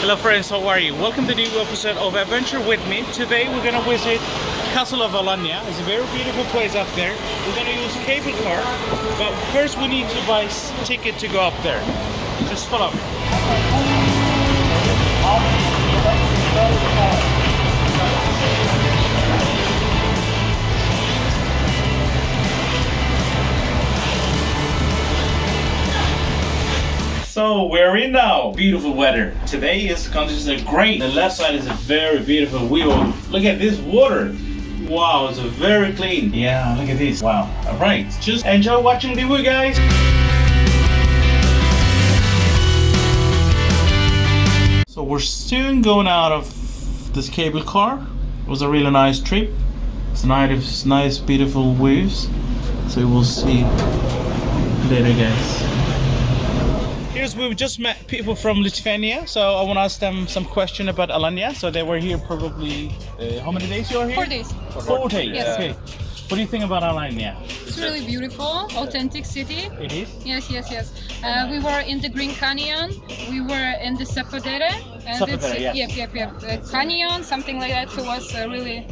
Hello friends, how are you? Welcome to the new episode of Adventure with me. Today we're gonna visit Castle of ALANYA. It's a very beautiful place up there. We're gonna use a cable car, but first we need to buy a ticket to go up there. Just follow me. So we're in now. Beautiful weather. Today is considered great. The left side is a very beautiful view. Look at this water. Wow, it's very clean. Yeah, look at this. Wow. Alright, just enjoy watching the view, guys. So we're soon going out of this cable car. It was a really nice trip. It's nice beautiful views. So we'll see later, guys. We've just met people from Lithuania, so I want to ask them some question about ALANYA. So they were here probably, how many days you are here? 4 days. 4 days, Yes. Okay. What do you think about ALANYA? It's really beautiful, authentic city. It is? Yes. We were in the Green Canyon, we were in the Sapodere. And Sapodere, yes. Yep. Canyon, something like that. So it was a really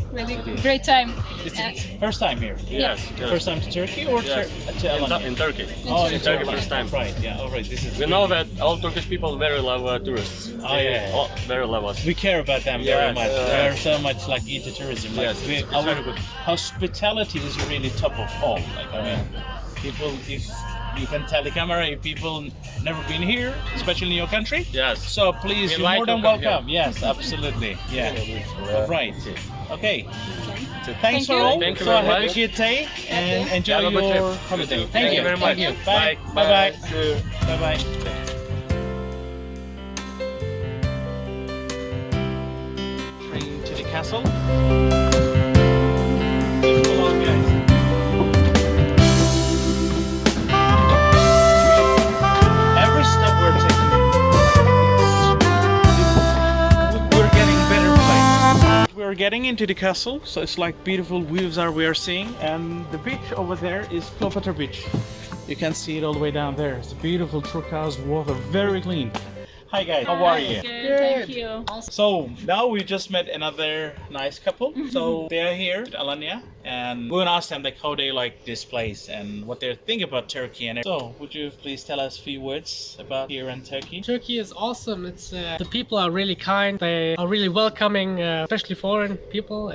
great time. It's the first time here? Yes. First time to Turkey or Yes. to ALANYA? In Turkey. Oh, in Turkey first time. Right, yeah, alright. We know that all Turkish people very love tourists. Oh, yeah. All very love us. We care about them very Yes, much. yes. They're so much like into tourism. Like, Yes, it's very good. Hospitality is really top of all. Like, I mean, people, if you can tell the camera, if people never been here, especially in your country. Yes. So please, We you're like more to than come welcome. here. Yes, absolutely. Yeah. Right. Okay. Thanks Thank for you. all. Thank you so very have a much. good day and enjoy Have a good your trip. holiday. Thank you very much. Thank you. Bye. Bye. Bye. See you. Bye. Bye. Train to the castle. Hello, guys. Every step we're taking, we're getting better place. We're getting into the castle, so it's like beautiful views we are seeing, and the beach over there is Cleopatra Beach. You can see it all the way down there. It's a beautiful turquoise water, very clean. Hi guys, how are you? Good, thank you. So now we just met another nice couple. So they are here at ALANYA, and we're gonna ask them like how they like this place and what they think about Turkey. And so, would you please tell us a few words about here in Turkey? Turkey is awesome. It's the people are really kind. They are really welcoming, especially foreign people.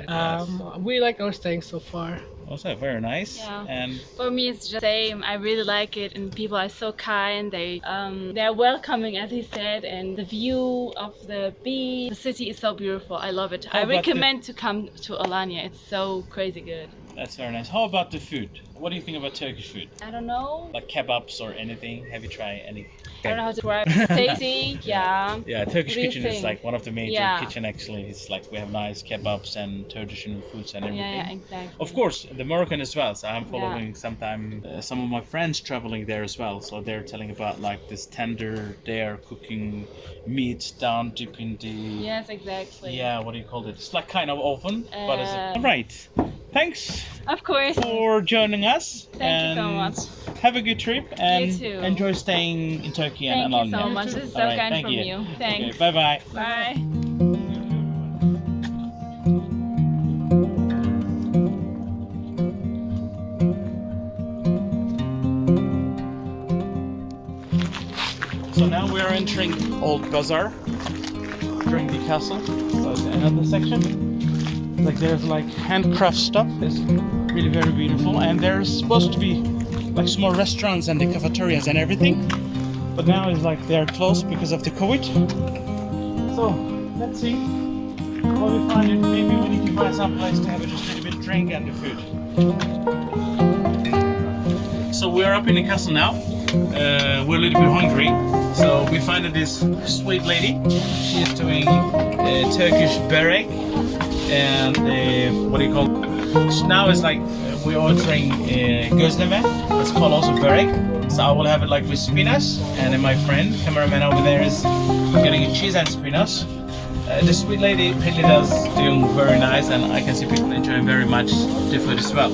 We like our staying so far. Also very nice. Yeah. And For me, it's just the same. I really like it, and people are so kind. They're welcoming, as he said, and the view of the beach, the city is so beautiful. I love it. How I about recommend to come to ALANYA. It's so crazy good. that's very nice. How about the food? What do you think about Turkish food? I don't know. Like kebabs or anything? Have you tried any? I don't know how to describe it. It's tasty, yeah. Yeah, Turkish What do you kitchen is think? like one of the major Yeah. kitchen actually. It's like we have nice kebabs and traditional foods and everything. Yeah, exactly. Of course, the Moroccan as well. So I'm following some of my friends traveling there as well. So they're telling about like this tender. They are cooking meat down deep in the Yes, exactly. yeah. What do you call it? It's like kind of oven, but it's Um, right. Thanks Of course. for joining us. Thank you so much. Have a good trip and too. enjoy staying in Turkey and Thank you ALANYA. so much. This is so Alright, kind thank from you. you. Thanks. Okay, bye bye. Bye. So now we are entering Old Bazaar during the castle. So it's another section. Like there's like handcraft stuff. It's really very beautiful, and there's supposed to be like small restaurants and the cafeterias and everything. But now it's like they're closed because of the COVID. So let's see what we find. It. Maybe we need to find some place to have just a little bit drink and the food. So we're up in the castle now. We're a little bit hungry, so we find this sweet lady. She is doing Turkish börek and what do you call it? So now it's like we're ordering gözleme. It's called also börek. So I will have it like with spinach, and then my friend, cameraman over there, is getting a cheese and spinach. The sweet lady really does doing very nice, and I can see people enjoying very much the food as well.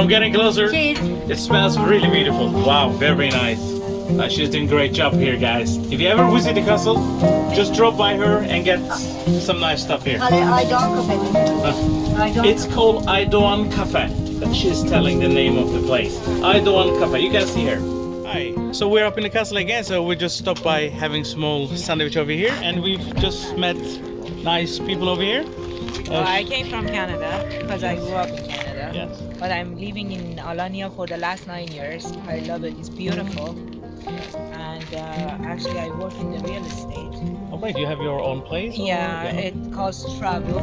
I'm getting closer. Cheers. It smells really beautiful. Wow, very nice. She's doing a great job here, guys. If you ever visit the castle, just drop by her and get some nice stuff here. It's called Aydoğan Cafe. She's telling the name of the place. Aydoğan Cafe. You can see her. Hi. So we're up in the castle again. So we just stopped by having small sandwich over here, and we've just met nice people over here. Well, I came from Canada because I grew up in Canada. Yes. But I'm living in Alanya for the last 9 years. I love it. It's beautiful. And actually, I work in the real estate. Oh wait, you have your own place? or- Yeah, it costs travel.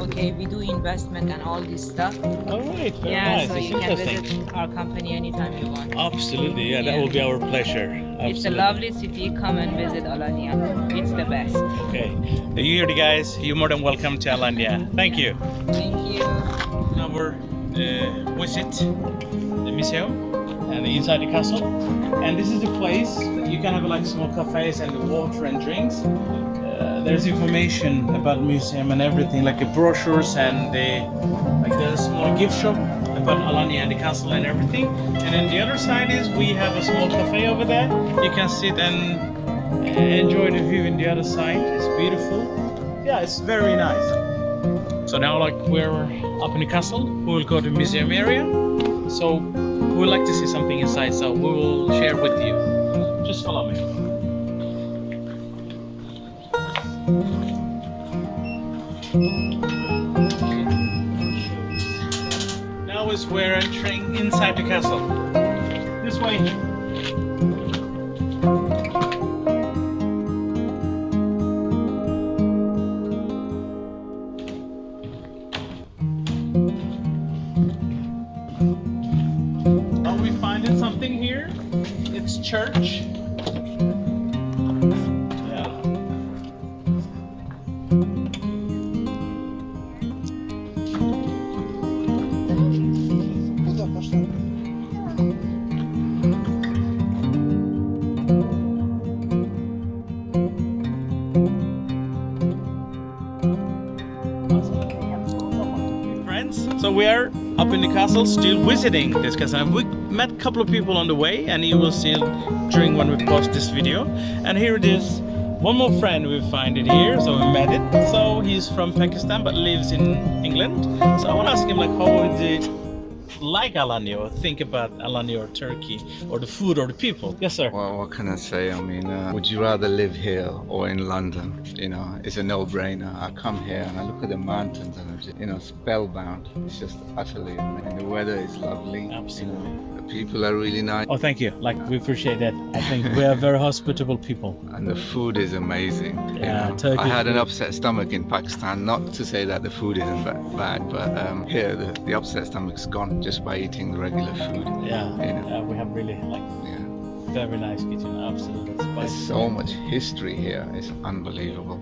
Okay, we do investment and all this stuff. All right, very Yeah, nice. so It's you can interesting. visit our company anytime you want. Absolutely, yeah, that Yeah. will be our pleasure. It's a Absolutely. lovely city. Come and visit Alanya. It's the best. Okay, you hear the guys? You're more than welcome to ALANYA. Thank you. Thank you. Now we're visit the museum and inside the castle, and this is the place you can have like small cafes and water and drinks. There's information about museum and everything, like the brochures and the small gift shop about ALANYA and the castle and everything. And then the other side is we have a small cafe over there. You can sit and enjoy the view in the other side. It's beautiful. Yeah, it's very nice. So now, like, we're up in the castle, we will go to the museum area. So we would like to see something inside, so we will share with you. Just follow me. Now is we're entering inside the castle. This way. Are we finding something here? It's church. Yeah. Friends, so we are up in the castle, still visiting this castle. We met a couple of people on the way, and you will see during when we post this video. And here it is, one more friend we find it here, so we met it. So he's from Pakistan but lives in England. So I want to ask him, like, how would it like ALANYA, or think about ALANYA or Turkey, or the food or the people? Yes, sir. Well, what can I say? I mean, would you rather live here or in London? You know, it's a no-brainer. I come here and I look at the mountains and I'm just, spellbound. It's just utterly amazing. The weather is lovely. Absolutely. The people are really nice. Oh, thank you. Like, we appreciate that. I think we are very hospitable people. And the food is amazing. Yeah, I Turkish had an food. upset stomach in Pakistan. Not to say that the food isn't bad, but here the upset stomach's gone just by eating the regular food. Yeah, Yeah. we have really, like, Yeah. very nice kitchen. Absolutely. There's so much history here. It's unbelievable.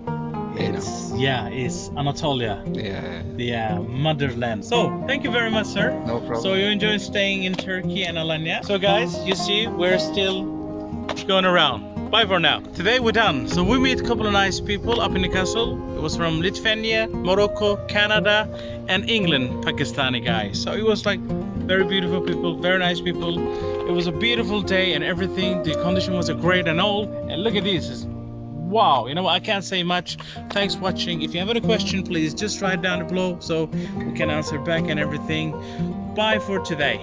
It's Anatolia, Yeah. the motherland. So, thank you very much, sir. No problem. So you enjoy staying in Turkey and ALANYA. So guys, you see, we're still going around. Bye for now. Today we're done. So we meet a couple of nice people up in the castle. It was from Lithuania, Morocco, Canada, and England, Pakistani guys. So it was like very beautiful people, very nice people. It was a beautiful day and everything. The condition was great and all. And look at this. Wow, I can't say much. Thanks for watching. If you have any question, please just write down below so we can answer back and everything. Bye for today.